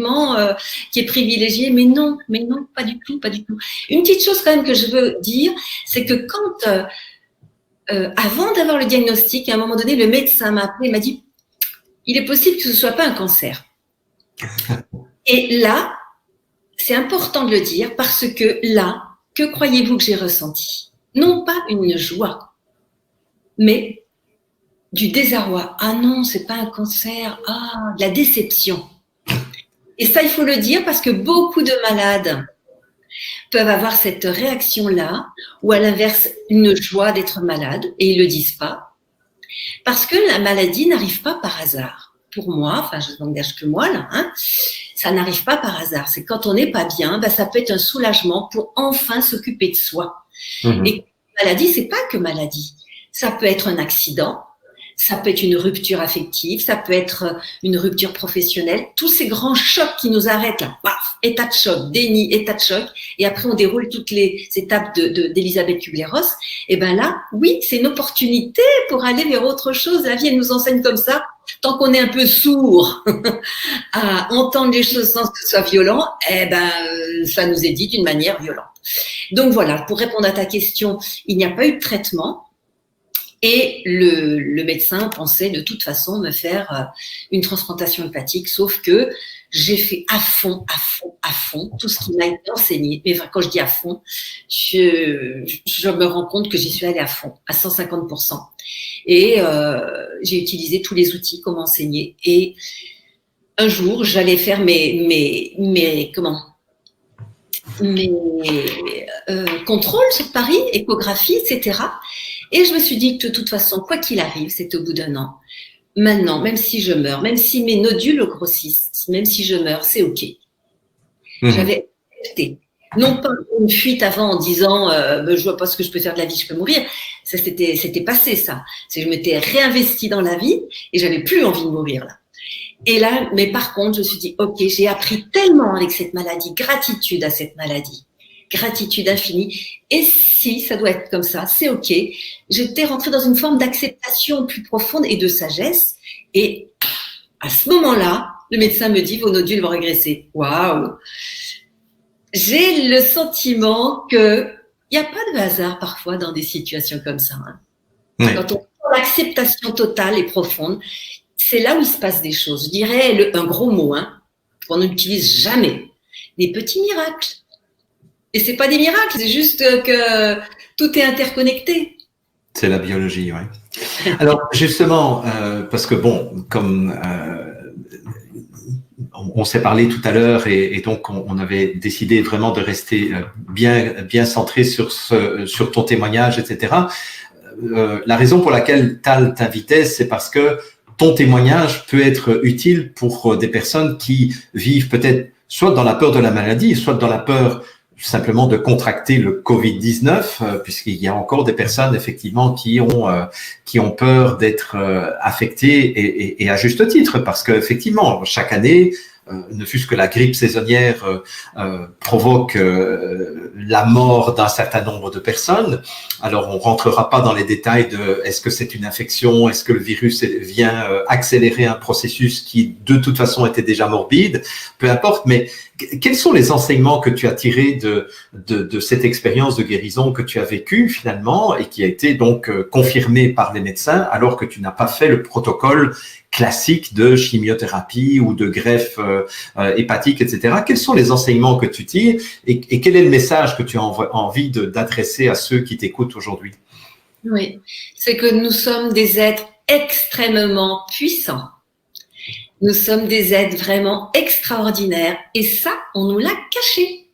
traitement qui est privilégié. Mais non, pas du tout, pas du tout. Une petite chose quand même que je veux dire, c'est que quand, avant d'avoir le diagnostic, à un moment donné, le médecin m'a appelé et m'a dit « Il est possible que ce ne soit pas un cancer ». Et là, c'est important de le dire parce que là, que croyez-vous que j'ai ressenti? Non pas une joie, mais du désarroi. Ah non, c'est pas un cancer. Ah, de la déception. Et ça, il faut le dire parce que beaucoup de malades peuvent avoir cette réaction-là, ou à l'inverse, une joie d'être malade, et ils le disent pas, parce que la maladie n'arrive pas par hasard. Pour moi, enfin, je n'engage que moi là, hein, ça n'arrive pas par hasard. C'est quand on n'est pas bien, ben, ça peut être un soulagement pour enfin s'occuper de soi. Et maladie, c'est pas que maladie. Ça peut être un accident, ça peut être une rupture affective, ça peut être une rupture professionnelle. Tous ces grands chocs qui nous arrêtent là, paf, état de choc, déni, état de choc, et après on déroule toutes les étapes d'Elisabeth Kubler-Ross. Et ben là, oui, c'est une opportunité pour aller vers autre chose. La vie, elle nous enseigne comme ça. Tant qu'on est un peu sourd à entendre les choses sans que ce soit violent, eh ben, ça nous est dit d'une manière violente. Donc voilà, pour répondre à ta question, il n'y a pas eu de traitement. Et le médecin pensait de toute façon me faire une transplantation hépatique, sauf que j'ai fait à fond tout ce qui m'a été enseigné. Mais quand je dis à fond, je me rends compte que j'y suis allée à fond, à 150%. Et j'ai utilisé tous les outils qu'on m'a enseignés. Et un jour, j'allais faire mes contrôles sur Paris, échographie, etc. Et je me suis dit que de toute façon, quoi qu'il arrive, c'est au bout d'un an. Maintenant, même si je meurs, même si mes nodules grossissent, même si je meurs, c'est OK. J'avais accepté. Non pas une fuite avant en disant je vois pas ce que je peux faire de la vie, je peux mourir. Ça, c'était passé, ça. Je m'étais réinvestie dans la vie et j'avais plus envie de mourir là. Et là, mais par contre, je me suis dit, OK, j'ai appris tellement avec cette maladie, gratitude à cette maladie. Gratitude infinie. Et si ça doit être comme ça, c'est OK. J'étais rentrée dans une forme d'acceptation plus profonde et de sagesse. Et à ce moment-là, le médecin me dit, vos nodules vont régresser. Waouh! J'ai le sentiment qu'il n'y a pas de hasard parfois dans des situations comme ça. Hein. Oui. Quand on a l'acceptation totale et profonde, c'est là où il se passe des choses. Je dirais un gros mot qu'on n'utilise jamais. Des petits miracles. Et c'est pas des miracles, c'est juste que tout est interconnecté. C'est la biologie, oui. Alors justement, parce que bon, comme on s'est parlé tout à l'heure et donc on avait décidé vraiment de rester bien centré sur ton témoignage, etc. La raison pour laquelle Tal t'invitait, c'est parce que ton témoignage peut être utile pour des personnes qui vivent peut-être soit dans la peur de la maladie, soit dans la peur simplement de contracter le Covid-19, puisqu'il y a encore des personnes effectivement qui ont peur d'être affectées et à juste titre, parce que effectivement chaque année, ne fût-ce que la grippe saisonnière provoque la mort d'un certain nombre de personnes. Alors, on rentrera pas dans les détails de est-ce que c'est une infection, est-ce que le virus vient accélérer un processus qui, de toute façon, était déjà morbide, peu importe, mais quels sont les enseignements que tu as tirés de cette expérience de guérison que tu as vécue finalement et qui a été donc confirmée par les médecins alors que tu n'as pas fait le protocole classique de chimiothérapie ou de greffe hépatique, etc. Quels sont les enseignements que tu tires et quel est le message que tu as envie d'adresser à ceux qui t'écoutent aujourd'hui? Oui, c'est que nous sommes des êtres extrêmement puissants. Nous sommes des êtres vraiment extraordinaires et ça, on nous l'a caché.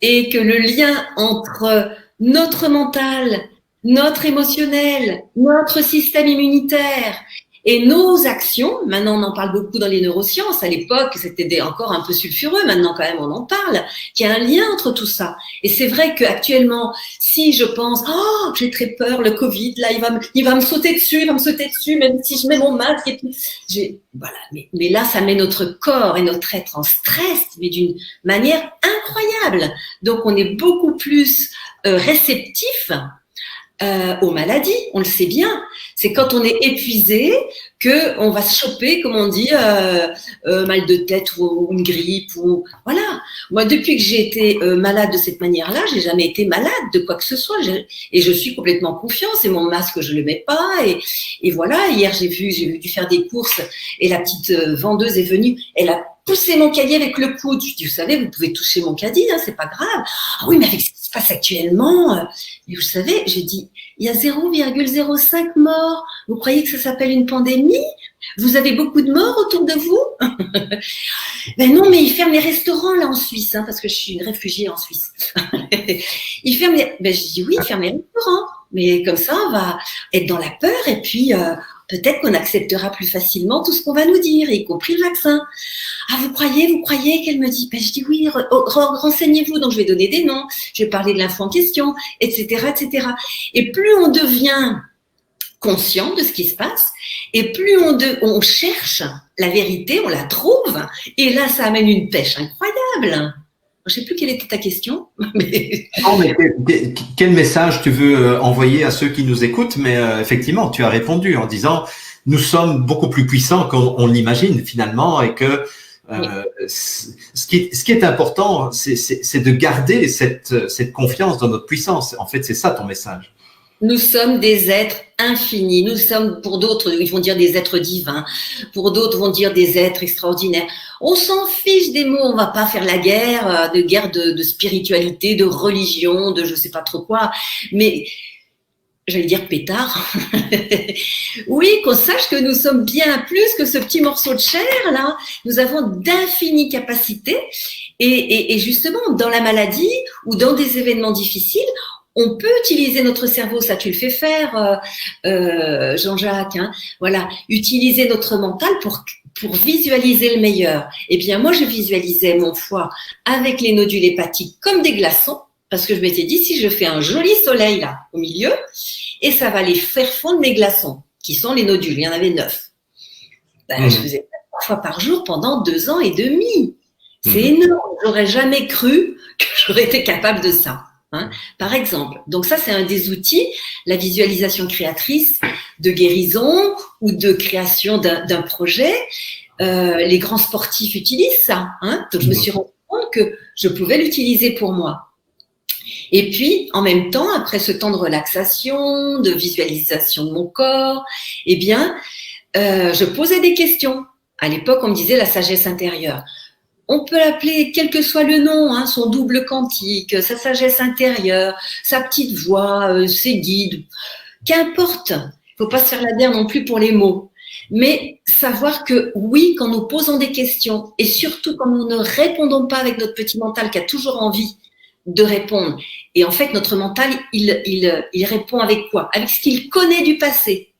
Et que le lien entre notre mental, notre émotionnel, notre système immunitaire et nos actions, maintenant on en parle beaucoup dans les neurosciences, à l'époque c'était encore un peu sulfureux, maintenant quand même on en parle, qu'il y a un lien entre tout ça. Et c'est vrai qu'actuellement, si je pense, oh j'ai très peur, le Covid, là il va me sauter dessus, même si je mets mon masque et puis, voilà. Mais là ça met notre corps et notre être en stress, mais d'une manière incroyable. Donc on est beaucoup plus réceptif aux maladies, on le sait bien. C'est quand on est épuisé qu'on va se choper, comme on dit, mal de tête ou une grippe. Ou voilà. Moi, depuis que j'ai été malade de cette manière-là, j'ai jamais été malade de quoi que ce soit. Et je suis complètement confiance. Et mon masque, je le mets pas. Et voilà. Hier, j'ai dû faire des courses et la petite vendeuse est venue. Elle a poussé mon caddie avec le coude. Je dis, vous savez, vous pouvez toucher mon caddie, hein, c'est pas grave. Ah oui, mais avec ce qui se passe actuellement, mais vous savez, j'ai dit, il y a 0,05 morts. Vous croyez que ça s'appelle une pandémie? Vous avez beaucoup de morts autour de vous? Ben non, mais ils ferment les restaurants là en Suisse, hein, parce que je suis une réfugiée en Suisse. Ils ferment les... Ben je dis oui, ils ferment les restaurants. Mais comme ça, on va être dans la peur et puis peut-être qu'on acceptera plus facilement tout ce qu'on va nous dire, y compris le vaccin. Ah, vous croyez qu'elle me dit? Ben, je dis oui, renseignez-vous. Donc, je vais donner des noms, je vais parler de l'info en question, etc., etc. Et plus on devient conscient de ce qui se passe, et plus on cherche la vérité, on la trouve, et là, ça amène une pêche incroyable. Je ne sais plus quelle était ta question. Mais... Non, mais quel message tu veux envoyer à ceux qui nous écoutent? Mais effectivement, tu as répondu en disant nous sommes beaucoup plus puissants qu'on l'imagine finalement, et que ce qui est important, c'est de garder cette confiance dans notre puissance. En fait, c'est ça ton message. Nous sommes des êtres infinis. Nous sommes, pour d'autres, ils vont dire des êtres divins. Pour d'autres, vont dire des êtres extraordinaires. On s'en fiche des mots. On va pas faire la guerre de spiritualité, de religion, de je sais pas trop quoi. Mais, j'allais dire pétard. Oui, qu'on sache que nous sommes bien plus que ce petit morceau de chair, là. Nous avons d'infinies capacités. Et justement, dans la maladie ou dans des événements difficiles, on peut utiliser notre cerveau, ça tu le fais faire, Jean-Jacques, hein, voilà, utiliser notre mental pour visualiser le meilleur. Eh bien, moi, je visualisais mon foie avec les nodules hépatiques comme des glaçons, parce que je m'étais dit, si je fais un joli soleil là, au milieu, et ça va les faire fondre mes glaçons, qui sont les nodules, il y en avait 9. Ben, je faisais 3 fois par jour pendant 2 ans et demi. C'est énorme, j'aurais jamais cru que j'aurais été capable de ça. Hein, par exemple. Donc ça, c'est un des outils, la visualisation créatrice de guérison ou de création d'un projet. Les grands sportifs utilisent ça. Hein, donc je me suis rendu compte que je pouvais l'utiliser pour moi. Et puis, en même temps, après ce temps de relaxation, de visualisation de mon corps, eh bien, je posais des questions. À l'époque, on me disait la sagesse intérieure. On peut l'appeler, quel que soit le nom, hein, son double quantique, sa sagesse intérieure, sa petite voix, ses guides, qu'importe. Il faut pas se faire la guerre non plus pour les mots. Mais savoir que oui, quand nous posons des questions, et surtout quand nous ne répondons pas avec notre petit mental qui a toujours envie de répondre. Et en fait, notre mental, il répond avec quoi? Avec ce qu'il connaît du passé.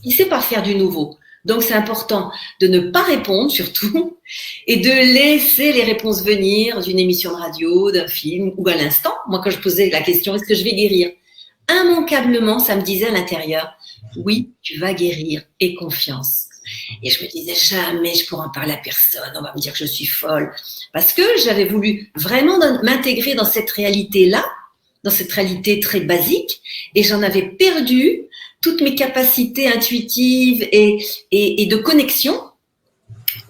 Il ne sait pas faire du nouveau. Donc, c'est important de ne pas répondre, surtout, et de laisser les réponses venir d'une émission de radio, d'un film, ou à l'instant. Moi, quand je posais la question, est-ce que je vais guérir? Immanquablement, ça me disait à l'intérieur, oui, tu vas guérir, aie confiance. Et je me disais, jamais je pourrais en parler à personne, on va me dire que je suis folle. Parce que j'avais voulu vraiment m'intégrer dans cette réalité-là, dans cette réalité très basique, et j'en avais perdu toutes mes capacités intuitives et de connexion.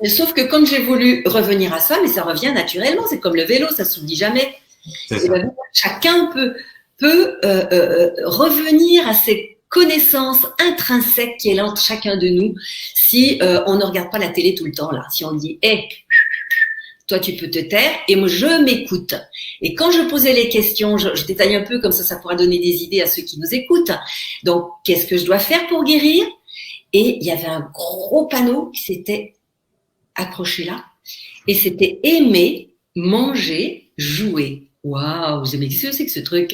Sauf que quand j'ai voulu revenir à ça, mais ça revient naturellement, c'est comme le vélo, ça ne s'oublie jamais. Chacun peut revenir à ces connaissances intrinsèques qui est là entre chacun de nous si on ne regarde pas la télé tout le temps là. Si on dit hey, toi tu peux te taire et moi je m'écoute. Et quand je posais les questions, je détaille un peu comme ça pourra donner des idées à ceux qui nous écoutent. Donc qu'est-ce que je dois faire pour guérir? Et il y avait un gros panneau qui s'était accroché là et c'était aimer, manger, jouer. Waouh, mais qu'est-ce que c'est que ce truc?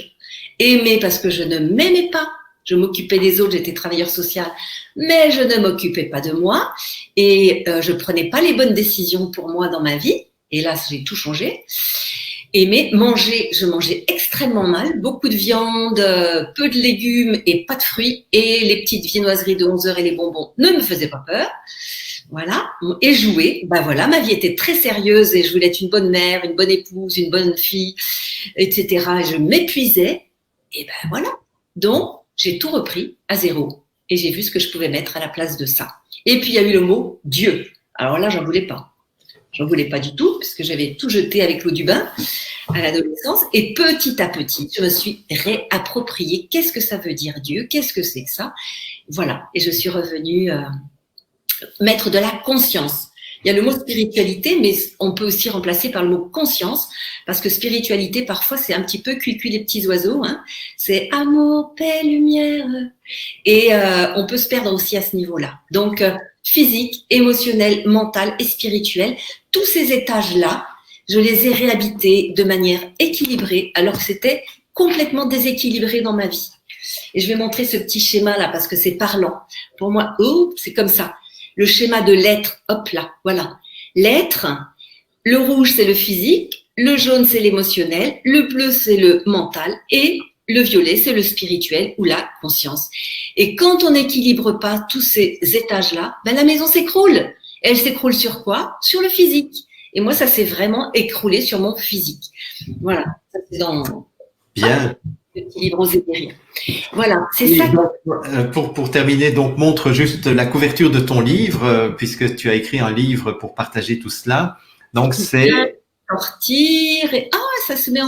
Aimer parce que je ne m'aimais pas. Je m'occupais des autres, j'étais travailleur social, mais je ne m'occupais pas de moi et je prenais pas les bonnes décisions pour moi dans ma vie. Et là, j'ai tout changé. Aimer, manger, je mangeais extrêmement mal, beaucoup de viande, peu de légumes et pas de fruits. Et les petites viennoiseries de 11 heures et les bonbons ne me faisaient pas peur. Voilà. Et jouer, ben voilà, ma vie était très sérieuse et je voulais être une bonne mère, une bonne épouse, une bonne fille, etc. Et je m'épuisais. Et ben voilà. Donc, j'ai tout repris à zéro et j'ai vu ce que je pouvais mettre à la place de ça. Et puis, il y a eu le mot Dieu. Alors là, j'en voulais pas. J'en voulais pas du tout, puisque j'avais tout jeté avec l'eau du bain à l'adolescence. Et petit à petit, je me suis réapproprié. Qu'est-ce que ça veut dire Dieu? Qu'est-ce que c'est que ça? Voilà. Et je suis revenue mettre de la conscience. Il y a le mot spiritualité, mais on peut aussi remplacer par le mot conscience, parce que spiritualité, parfois, c'est un petit peu cuicui les petits oiseaux. Hein. C'est amour, paix, lumière. Et on peut se perdre aussi à ce niveau-là. Donc, physique, émotionnel, mental et spirituel, tous ces étages-là, je les ai réhabités de manière équilibrée, alors que c'était complètement déséquilibré dans ma vie. Et je vais montrer ce petit schéma-là, parce que c'est parlant. Pour moi, c'est comme ça. Le schéma de l'être, hop là, voilà. L'être, le rouge, c'est le physique, le jaune, c'est l'émotionnel, le bleu, c'est le mental, et le violet, c'est le spirituel ou la conscience. Et quand on n'équilibre pas tous ces étages-là, ben la maison s'écroule. Elle s'écroule sur quoi? Sur le physique. Et moi, ça s'est vraiment écroulé sur mon physique. Voilà, ça c'est dans Bien. le petit livre Oser guérir. Voilà, c'est ça. Pour terminer, donc montre juste la couverture de ton livre, puisque tu as écrit un livre pour partager tout cela. Donc c'est sortir. Et... Ah, ça se met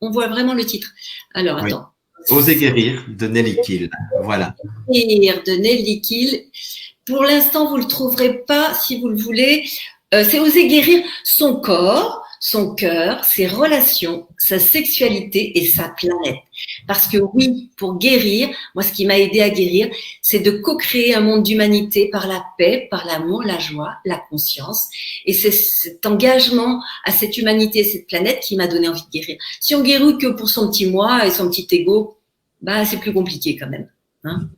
on voit vraiment le titre. Alors, attends. Oser guérir de Nelly Kiel. Voilà. Guérir de Nelly Kiel. Pour l'instant, vous le trouverez pas, si vous le voulez. C'est Oser guérir son corps, son cœur, ses relations, sa sexualité et sa planète. Parce que oui, pour guérir, moi, ce qui m'a aidé à guérir, c'est de co-créer un monde d'humanité par la paix, par l'amour, la joie, la conscience. Et c'est cet engagement à cette humanité, cette planète qui m'a donné envie de guérir. Si on guérit que pour son petit moi et son petit ego, bah, c'est plus compliqué quand même. Hein.